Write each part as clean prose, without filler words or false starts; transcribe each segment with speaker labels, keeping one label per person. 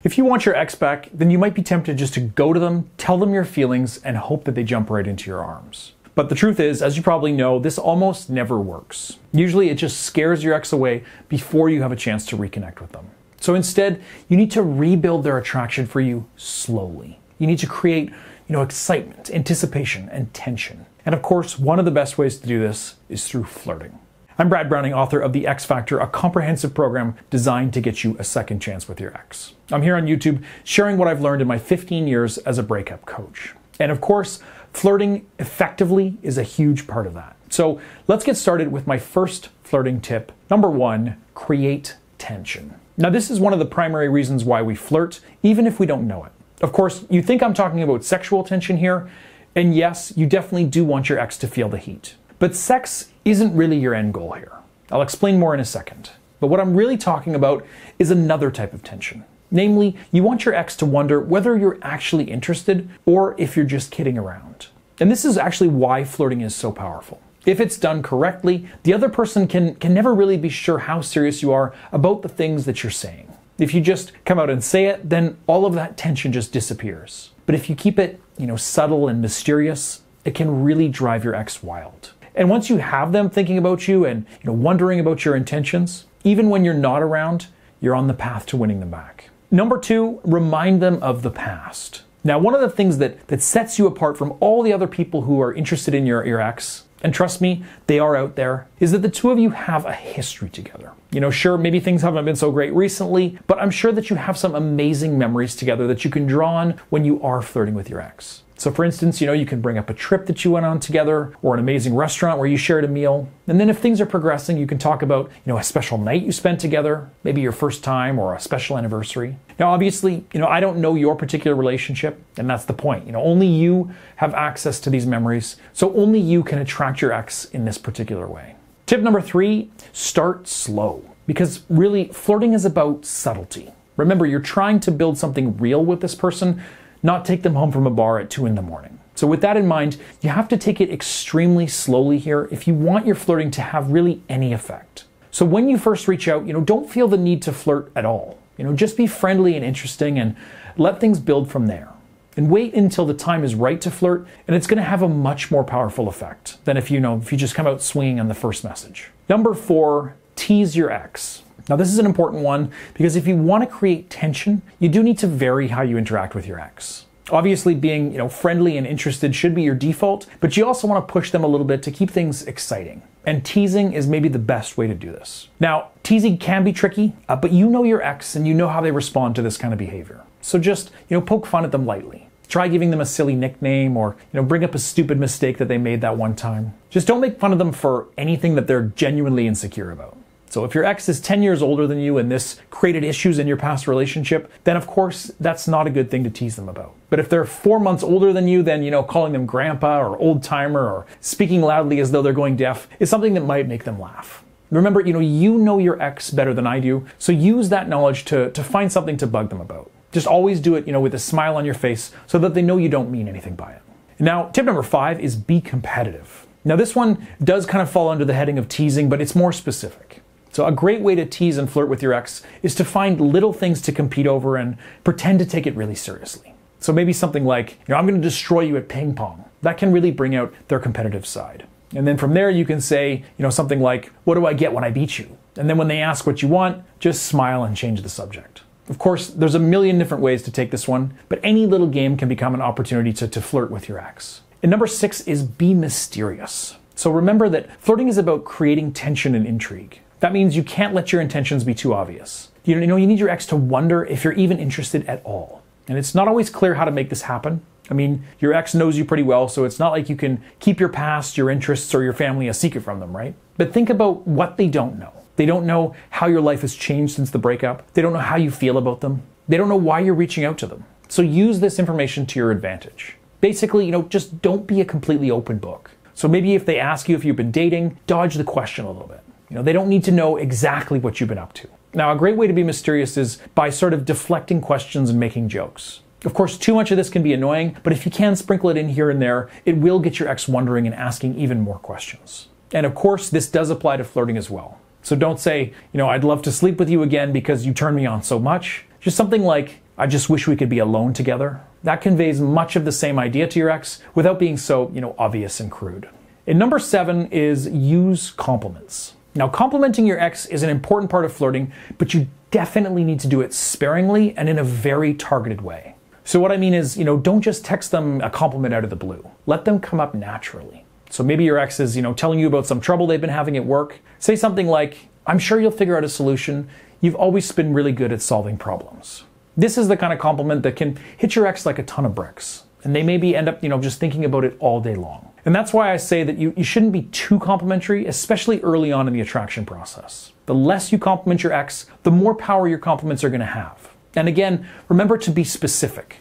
Speaker 1: If you want your ex back, then you might be tempted just to go to them, tell them your feelings, and hope that they jump right into your arms. But the truth is, as you probably know, this almost never works. Usually it just scares your ex away before you have a chance to reconnect with them. So instead, you need to rebuild their attraction for you slowly. You need to create, excitement, anticipation, and tension. And of course, one of the best ways to do this is through flirting. I'm Brad Browning, author of The X Factor, a comprehensive program designed to get you a second chance with your ex. I'm here on YouTube sharing what I've learned in my 15 years as a breakup coach. And of course, flirting effectively is a huge part of that. So let's get started with my first flirting tip. Number 1, create tension. Now, this is one of the primary reasons why we flirt, even if we don't know it. Of course, you think I'm talking about sexual tension here, and yes, you definitely do want your ex to feel the heat. But sex isn't really your end goal here. I'll explain more in a second. But what I'm really talking about is another type of tension. Namely, you want your ex to wonder whether you're actually interested or if you're just kidding around. And this is actually why flirting is so powerful. If it's done correctly, the other person can never really be sure how serious you are about the things that you're saying. If you just come out and say it, then all of that tension just disappears. But if you keep it, subtle and mysterious, it can really drive your ex wild. And once you have them thinking about you and wondering about your intentions, even when you're not around, you're on the path to winning them back. Number 2, remind them of the past. Now, one of the things that sets you apart from all the other people who are interested in your ex, and trust me, they are out there, is that the two of you have a history together. Sure, maybe things haven't been so great recently, but I'm sure that you have some amazing memories together that you can draw on when you are flirting with your ex. So for instance, you can bring up a trip that you went on together or an amazing restaurant where you shared a meal. And then if things are progressing, you can talk about, a special night you spent together, maybe your first time or a special anniversary. Now, obviously, I don't know your particular relationship, and that's the point. Only you have access to these memories, so only you can attract your ex in this particular way. Tip number 3, start slow. Because really, flirting is about subtlety. Remember, you're trying to build something real with this person, not take them home from a bar at 2 a.m. So with that in mind, you have to take it extremely slowly here if you want your flirting to have really any effect. So when you first reach out, don't feel the need to flirt at all. Just be friendly and interesting and let things build from there. And wait until the time is right to flirt, and it's going to have a much more powerful effect than if you just come out swinging on the first message. Number 4, tease your ex. Now, this is an important one because if you want to create tension, you do need to vary how you interact with your ex. Obviously, being friendly and interested should be your default, but you also want to push them a little bit to keep things exciting. And teasing is maybe the best way to do this. Now, teasing can be tricky, but you know your ex and you know how they respond to this kind of behavior. So just, poke fun at them lightly. Try giving them a silly nickname or, bring up a stupid mistake that they made that one time. Just don't make fun of them for anything that they're genuinely insecure about. So if your ex is 10 years older than you and this created issues in your past relationship, then of course that's not a good thing to tease them about. But if they're 4 months older than you, then calling them grandpa or old timer or speaking loudly as though they're going deaf is something that might make them laugh. Remember, you know your ex better than I do, so use that knowledge to find something to bug them about. Just always do it, with a smile on your face so that they know you don't mean anything by it. Now, tip number 5 is be competitive. Now this one does kind of fall under the heading of teasing, but it's more specific. So a great way to tease and flirt with your ex is to find little things to compete over and pretend to take it really seriously. So maybe something like, I'm going to destroy you at ping pong. That can really bring out their competitive side. And then from there you can say, something like, what do I get when I beat you? And then when they ask what you want, just smile and change the subject. Of course, there's a million different ways to take this one, but any little game can become an opportunity to flirt with your ex. And number 6 is be mysterious. So remember that flirting is about creating tension and intrigue. That means you can't let your intentions be too obvious. You need your ex to wonder if you're even interested at all. And it's not always clear how to make this happen. I mean, your ex knows you pretty well, so it's not like you can keep your past, your interests, or your family a secret from them, right? But think about what they don't know. They don't know how your life has changed since the breakup. They don't know how you feel about them. They don't know why you're reaching out to them. So use this information to your advantage. Basically, just don't be a completely open book. So maybe if they ask you if you've been dating, dodge the question a little bit. They don't need to know exactly what you've been up to. Now, a great way to be mysterious is by sort of deflecting questions and making jokes. Of course, too much of this can be annoying, but if you can sprinkle it in here and there, it will get your ex wondering and asking even more questions. And of course, this does apply to flirting as well. So don't say, I'd love to sleep with you again because you turn me on so much. Just something like, "I just wish we could be alone together." That conveys much of the same idea to your ex without being so, obvious and crude. And number 7 is use compliments. Now, complimenting your ex is an important part of flirting, but you definitely need to do it sparingly and in a very targeted way. So what I mean is, don't just text them a compliment out of the blue. Let them come up naturally. So maybe your ex is, telling you about some trouble they've been having at work. Say something like, "I'm sure you'll figure out a solution. You've always been really good at solving problems." This is the kind of compliment that can hit your ex like a ton of bricks. And they maybe end up, just thinking about it all day long. And that's why I say that you shouldn't be too complimentary, especially early on in the attraction process. The less you compliment your ex, the more power your compliments are going to have. And again, remember to be specific.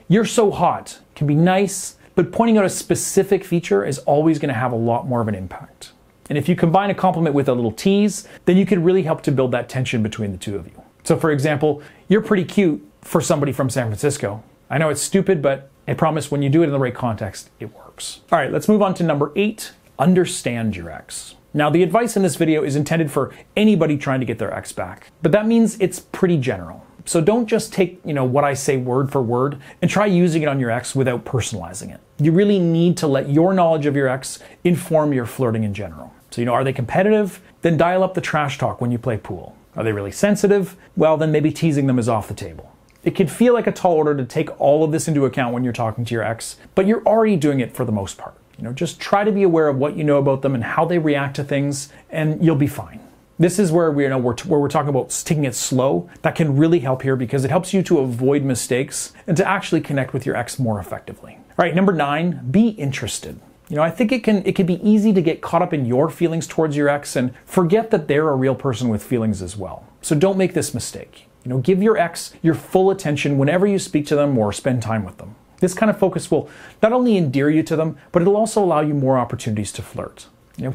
Speaker 1: "You're so hot" can be nice, but pointing out a specific feature is always going to have a lot more of an impact. And if you combine a compliment with a little tease, then you can really help to build that tension between the two of you. So for example, "You're pretty cute for somebody from San Francisco. I know it's stupid, but I promise when you do it in the right context, it works." All right, let's move on to number 8, understand your ex. Now, the advice in this video is intended for anybody trying to get their ex back, but that means it's pretty general. So don't just take, what I say word for word and try using it on your ex without personalizing it. You really need to let your knowledge of your ex inform your flirting in general. So, are they competitive? Then dial up the trash talk when you play pool. Are they really sensitive? Well, then maybe teasing them is off the table. It can feel like a tall order to take all of this into account when you're talking to your ex, but you're already doing it for the most part. Just try to be aware of what you know about them and how they react to things, and you'll be fine. This is where we're talking about taking it slow. That can really help here because it helps you to avoid mistakes and to actually connect with your ex more effectively. All right, number 9, be interested. I think it can be easy to get caught up in your feelings towards your ex and forget that they're a real person with feelings as well. So don't make this mistake. Give your ex your full attention whenever you speak to them or spend time with them. This kind of focus will not only endear you to them, but it'll also allow you more opportunities to flirt.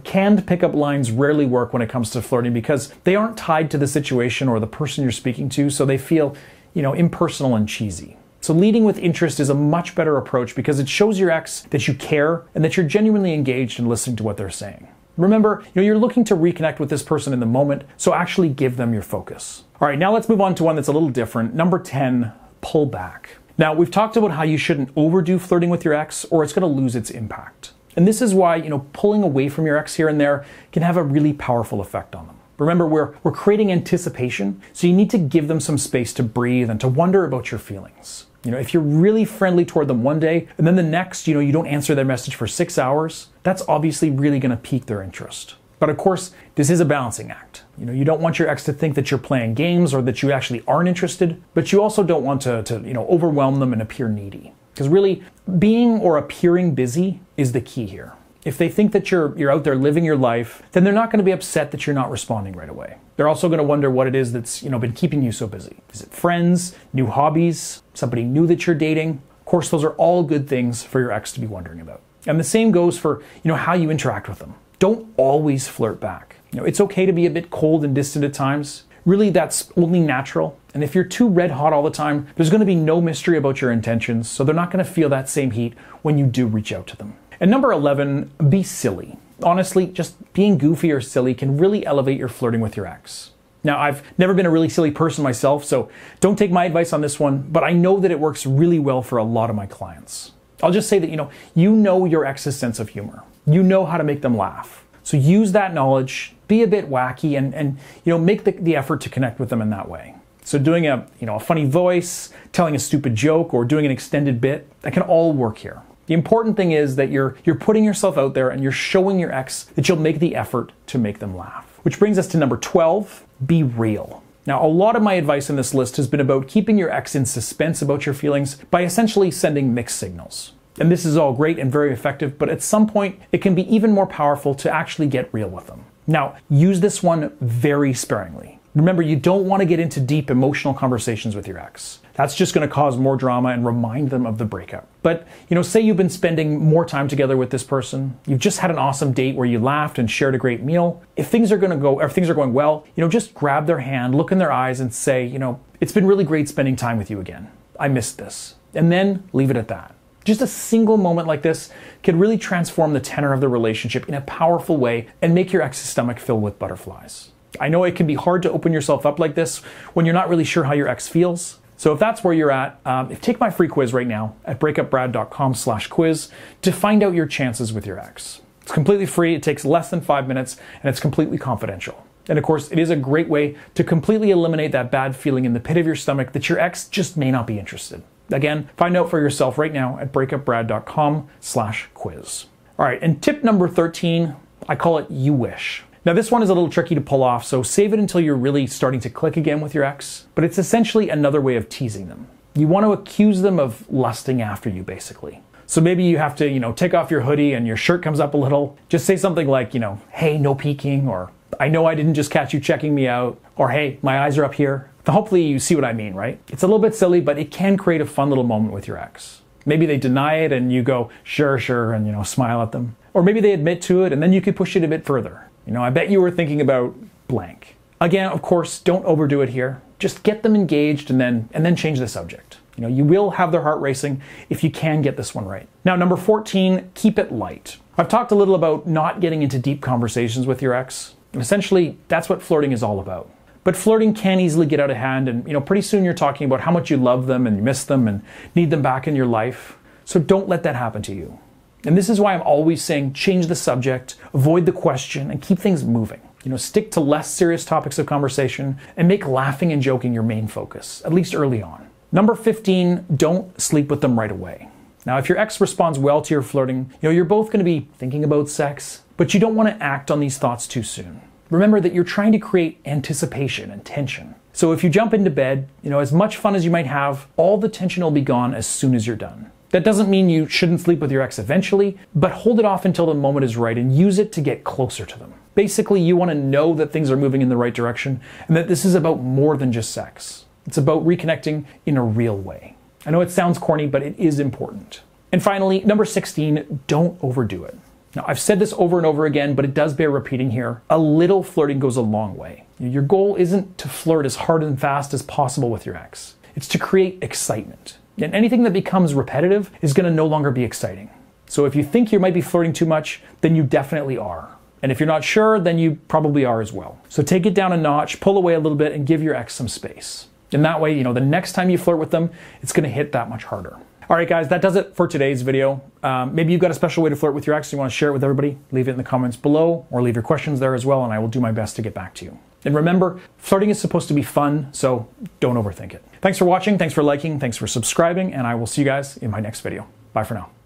Speaker 1: Canned pickup lines rarely work when it comes to flirting because they aren't tied to the situation or the person you're speaking to, so they feel, impersonal and cheesy. So leading with interest is a much better approach because it shows your ex that you care and that you're genuinely engaged in listening to what they're saying. Remember, you're looking to reconnect with this person in the moment, so actually give them your focus. All right, now let's move on to one that's a little different. Number 10, pull back. Now, we've talked about how you shouldn't overdo flirting with your ex or it's going to lose its impact. And this is why, pulling away from your ex here and there can have a really powerful effect on them. Remember, we're creating anticipation, so you need to give them some space to breathe and to wonder about your feelings. If you're really friendly toward them one day and then the next, you don't answer their message for 6 hours, that's obviously really going to pique their interest. But of course, this is a balancing act. You don't want your ex to think that you're playing games or that you actually aren't interested, but you also don't want to overwhelm them and appear needy. Because really, being or appearing busy is the key here. If they think that you're out there living your life, then they're not going to be upset that you're not responding right away. They're also going to wonder what it is that's been keeping you so busy. Is it friends, new hobbies, somebody new that you're dating? Of course, those are all good things for your ex to be wondering about. And the same goes for how you interact with them. Don't always flirt back. It's okay to be a bit cold and distant at times. Really, that's only natural. And if you're too red hot all the time, there's going to be no mystery about your intentions, so they're not going to feel that same heat when you do reach out to them. And number 11, be silly. Honestly, just being goofy or silly can really elevate your flirting with your ex. Now, I've never been a really silly person myself, so don't take my advice on this one, but I know that it works really well for a lot of my clients. I'll just say that, you know your ex's sense of humor. You know how to make them laugh. So use that knowledge, be a bit wacky, and make the effort to connect with them in that way. So doing a funny voice, telling a stupid joke, or doing an extended bit, that can all work here. The important thing is that you're putting yourself out there and you're showing your ex that you'll make the effort to make them laugh. Which brings us to number 12, be real. Now, a lot of my advice in this list has been about keeping your ex in suspense about your feelings by essentially sending mixed signals. And this is all great and very effective, but at some point, it can be even more powerful to actually get real with them. Now, use this one very sparingly. Remember, you don't want to get into deep emotional conversations with your ex. That's just going to cause more drama and remind them of the breakup. But, say you've been spending more time together with this person, you've just had an awesome date where you laughed and shared a great meal. If things are going well, just grab their hand, look in their eyes and say, it's been really great spending time with you again. I missed this. And then leave it at that. Just a single moment like this can really transform the tenor of the relationship in a powerful way and make your ex's stomach fill with butterflies. I know it can be hard to open yourself up like this when you're not really sure how your ex feels. So if that's where you're at, take my free quiz right now at breakupbrad.com/quiz to find out your chances with your ex. It's completely free, it takes less than 5 minutes, and it's completely confidential. And of course, it is a great way to completely eliminate that bad feeling in the pit of your stomach that your ex just may not be interested. Again, find out for yourself right now at breakupbrad.com/quiz. All right, and tip number 13, I call it you wish. Now this one is a little tricky to pull off, so save it until you're really starting to click again with your ex, but it's essentially another way of teasing them. You want to accuse them of lusting after you, basically. So maybe you have to, take off your hoodie and your shirt comes up a little. Just say something like, hey, no peeking, or I know I didn't just catch you checking me out, or hey, my eyes are up here. Hopefully you see what I mean, right? It's a little bit silly, but it can create a fun little moment with your ex. Maybe they deny it and you go, sure, and smile at them. Or maybe they admit to it and then you could push it a bit further. I bet you were thinking about blank. Again, of course, don't overdo it here. Just get them engaged and then change the subject. You will have their heart racing if you can get this one right. Now, number 14, keep it light. I've talked a little about not getting into deep conversations with your ex. And essentially, that's what flirting is all about. But flirting can easily get out of hand and, pretty soon you're talking about how much you love them and you miss them and need them back in your life. So don't let that happen to you. And this is why I'm always saying change the subject, avoid the question, and keep things moving. Stick to less serious topics of conversation and make laughing and joking your main focus, at least early on. Number 15, don't sleep with them right away. Now, if your ex responds well to your flirting, you're both going to be thinking about sex, but you don't want to act on these thoughts too soon. Remember that you're trying to create anticipation and tension. So if you jump into bed, as much fun as you might have, all the tension will be gone as soon as you're done. That doesn't mean you shouldn't sleep with your ex eventually, but hold it off until the moment is right and use it to get closer to them. Basically, you want to know that things are moving in the right direction and that this is about more than just sex. It's about reconnecting in a real way. I know it sounds corny, but it is important. And finally, number 16, don't overdo it. Now, I've said this over and over again, but it does bear repeating here. A little flirting goes a long way. Your goal isn't to flirt as hard and fast as possible with your ex. It's to create excitement. And anything that becomes repetitive is going to no longer be exciting. So if you think you might be flirting too much, then you definitely are. And if you're not sure, then you probably are as well. So take it down a notch, pull away a little bit, and give your ex some space. And that way, the next time you flirt with them, it's going to hit that much harder. All right, guys, that does it for today's video. Maybe you've got a special way to flirt with your ex and you want to share it with everybody. Leave it in the comments below or leave your questions there as well, and I will do my best to get back to you. And remember, flirting is supposed to be fun, so don't overthink it. Thanks for watching, thanks for liking, thanks for subscribing, and I will see you guys in my next video. Bye for now.